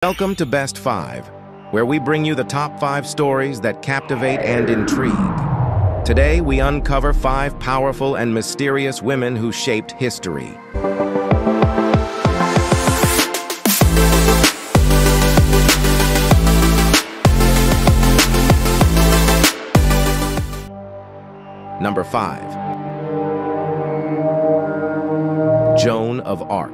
Welcome to Best 5, where we bring you the top 5 stories that captivate and intrigue. Today, we uncover 5 powerful and mysterious women who shaped history. Number 5. Joan of Arc.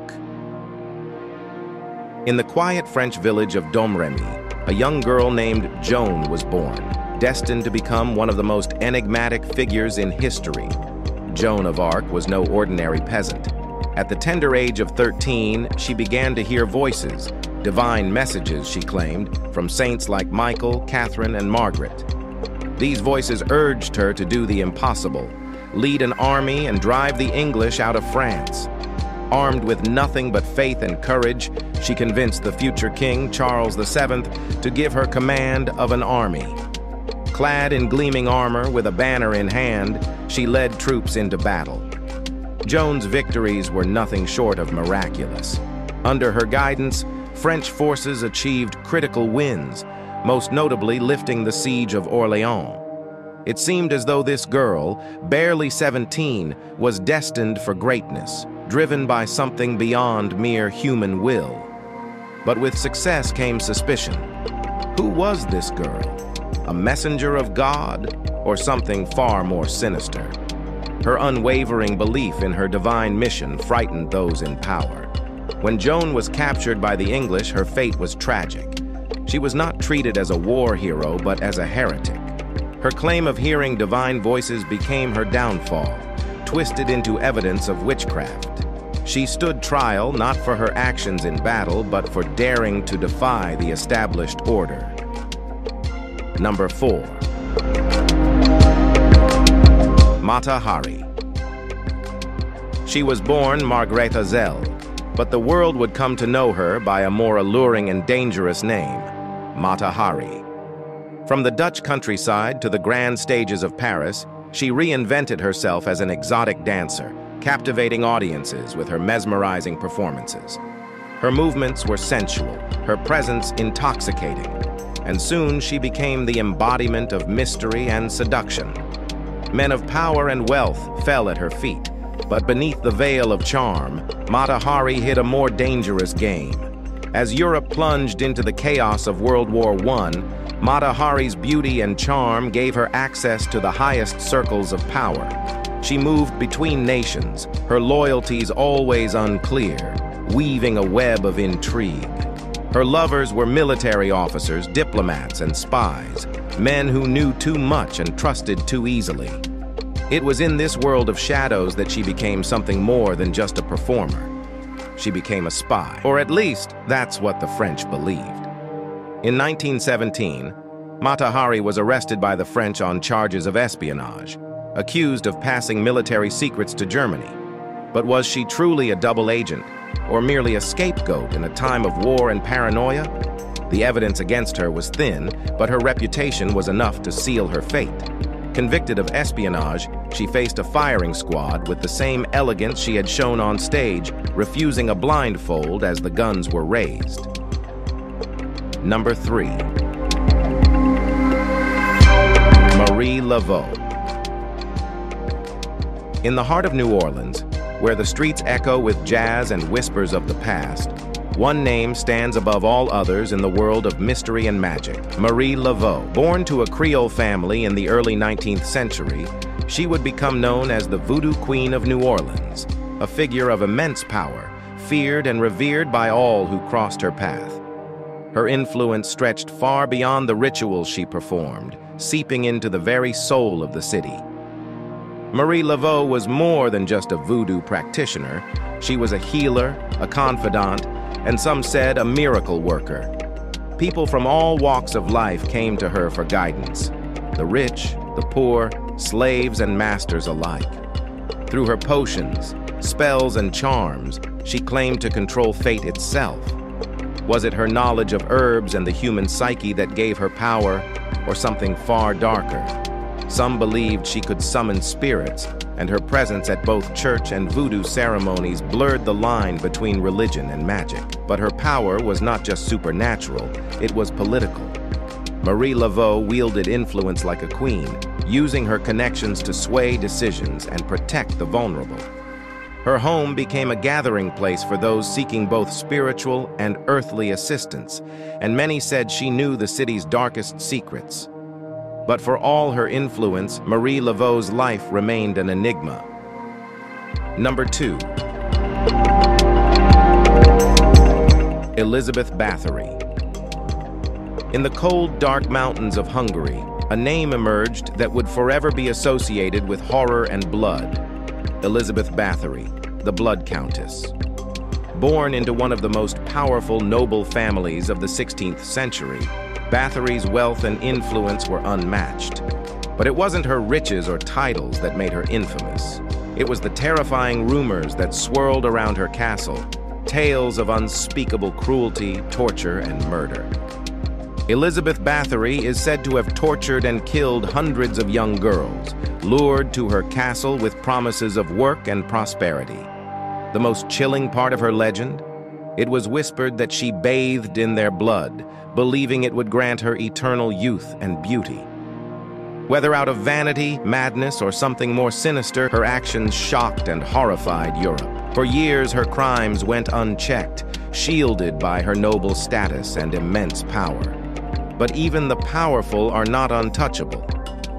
In the quiet French village of Domremy, a young girl named Joan was born, destined to become one of the most enigmatic figures in history. Joan of Arc was no ordinary peasant. At the tender age of 13, she began to hear voices, divine messages, she claimed, from saints like Michael, Catherine, and Margaret. These voices urged her to do the impossible, lead an army and drive the English out of France. Armed with nothing but faith and courage, she convinced the future king, Charles VII, to give her command of an army. Clad in gleaming armor with a banner in hand, she led troops into battle. Joan's victories were nothing short of miraculous. Under her guidance, French forces achieved critical wins, most notably lifting the siege of Orléans. It seemed as though this girl, barely 17, was destined for greatness, driven by something beyond mere human will. But with success came suspicion. Who was this girl? A messenger of God, or something far more sinister? Her unwavering belief in her divine mission frightened those in power. When Joan was captured by the English, her fate was tragic. She was not treated as a war hero, but as a heretic. Her claim of hearing divine voices became her downfall, twisted into evidence of witchcraft. She stood trial not for her actions in battle, but for daring to defy the established order. Number 4. Matahari. She was born Margrethe Zell, but the world would come to know her by a more alluring and dangerous name, Matahari. From the Dutch countryside to the grand stages of Paris, she reinvented herself as an exotic dancer, captivating audiences with her mesmerizing performances. Her movements were sensual, her presence intoxicating, and soon she became the embodiment of mystery and seduction. Men of power and wealth fell at her feet, but beneath the veil of charm, Matahari hid a more dangerous game. As Europe plunged into the chaos of World War I, Matahari's beauty and charm gave her access to the highest circles of power. She moved between nations, her loyalties always unclear, weaving a web of intrigue. Her lovers were military officers, diplomats, and spies, men who knew too much and trusted too easily. It was in this world of shadows that she became something more than just a performer. She became a spy, or at least that's what the French believed. In 1917, Matahari was arrested by the French on charges of espionage, accused of passing military secrets to Germany. But was she truly a double agent, or merely a scapegoat in a time of war and paranoia? The evidence against her was thin, but her reputation was enough to seal her fate. Convicted of espionage, she faced a firing squad with the same elegance she had shown on stage, refusing a blindfold as the guns were raised. Number 3. Marie Laveau. In the heart of New Orleans, where the streets echo with jazz and whispers of the past, one name stands above all others in the world of mystery and magic: Marie Laveau. Born to a Creole family in the early 19th century, she would become known as the Voodoo Queen of New Orleans, a figure of immense power, feared and revered by all who crossed her path. Her influence stretched far beyond the rituals she performed, seeping into the very soul of the city. Marie Laveau was more than just a voodoo practitioner. She was a healer, a confidant, and some said a miracle worker. People from all walks of life came to her for guidance. The rich, the poor, slaves and masters alike. Through her potions, spells and charms, she claimed to control fate itself. Was it her knowledge of herbs and the human psyche that gave her power, or something far darker? Some believed she could summon spirits, and her presence at both church and voodoo ceremonies blurred the line between religion and magic. But her power was not just supernatural, it was political. Marie Laveau wielded influence like a queen, using her connections to sway decisions and protect the vulnerable. Her home became a gathering place for those seeking both spiritual and earthly assistance, and many said she knew the city's darkest secrets. But for all her influence, Marie Laveau's life remained an enigma. Number 2. Elizabeth Bathory. In the cold, dark mountains of Hungary, a name emerged that would forever be associated with horror and blood. Elizabeth Bathory, the Blood Countess. Born into one of the most powerful noble families of the 16th century, Bathory's wealth and influence were unmatched. But it wasn't her riches or titles that made her infamous. It was the terrifying rumors that swirled around her castle, tales of unspeakable cruelty, torture, and murder. Elizabeth Bathory is said to have tortured and killed hundreds of young girls, lured to her castle with promises of work and prosperity. The most chilling part of her legend? It was whispered that she bathed in their blood, believing it would grant her eternal youth and beauty. Whether out of vanity, madness, or something more sinister, her actions shocked and horrified Europe. For years, her crimes went unchecked, shielded by her noble status and immense power. But even the powerful are not untouchable.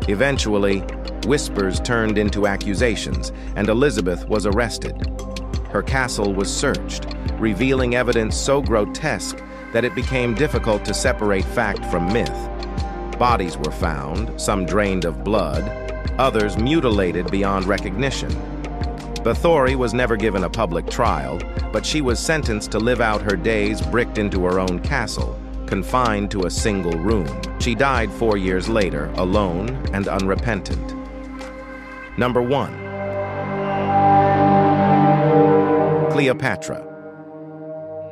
Eventually, whispers turned into accusations, and Elizabeth was arrested. Her castle was searched, revealing evidence so grotesque that it became difficult to separate fact from myth. Bodies were found, some drained of blood, others mutilated beyond recognition. Bathory was never given a public trial, but she was sentenced to live out her days bricked into her own castle, confined to a single room. She died 4 years later, alone and unrepentant. Number 1. Cleopatra.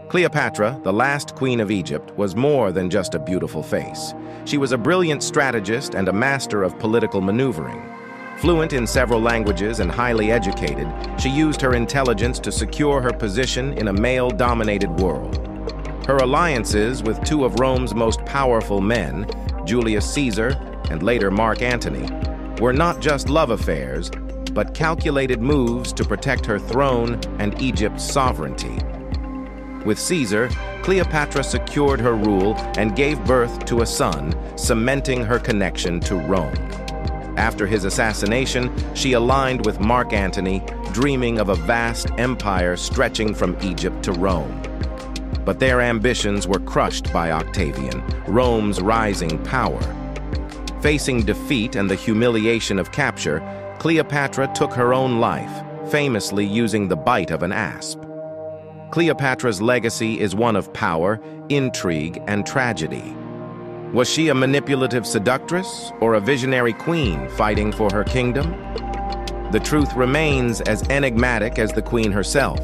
Cleopatra, the last queen of Egypt, was more than just a beautiful face. She was a brilliant strategist and a master of political maneuvering. Fluent in several languages and highly educated, she used her intelligence to secure her position in a male-dominated world. Her alliances with two of Rome's most powerful men, Julius Caesar and later Mark Antony, were not just love affairs, but calculated moves to protect her throne and Egypt's sovereignty. With Caesar, Cleopatra secured her rule and gave birth to a son, cementing her connection to Rome. After his assassination, she aligned with Mark Antony, dreaming of a vast empire stretching from Egypt to Rome. But their ambitions were crushed by Octavian, Rome's rising power. Facing defeat and the humiliation of capture, Cleopatra took her own life, famously using the bite of an asp. Cleopatra's legacy is one of power, intrigue, and tragedy. Was she a manipulative seductress or a visionary queen fighting for her kingdom? The truth remains as enigmatic as the queen herself.